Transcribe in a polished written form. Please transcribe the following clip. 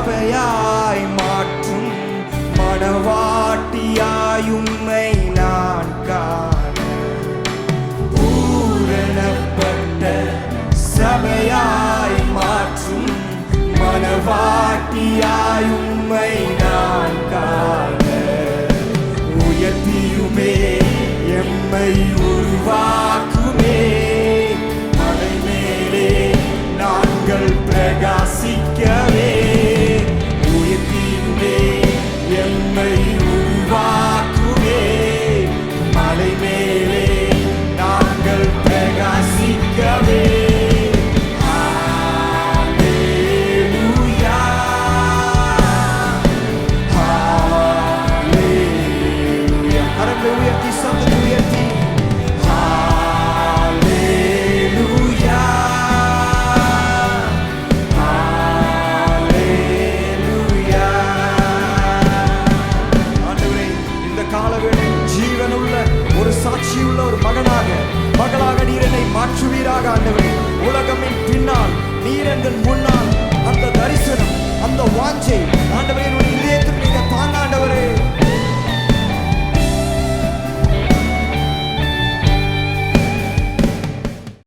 சபையாய் மாற்றும் மணவாட்டியாய் உம்மை நான் காண பூரணப்பட்ட சபையாய் மாற்றும் மணவாட்டியாய் உம்மை நான் காண உயர்த்தியுமே எம்மை உருவாக்குமே மலை மேலே நாங்கள் பிரகாசிக்கவே உயர்த்தியுமே எம்மை உருவாக்குமே மலை மேலே நாங்கள் பிரகாசிக்கவே சாட்சியுள்ள ஒரு மகளாக நீர் என்னை மாற்றுவீராக ஆண்டவரே. உலகமின் பின்னால் நீர் எங்கள் முன்னால் அந்த தரிசனம் அந்த வாஞ்சை ஆண்டவரே இதயத்தில் நீங்க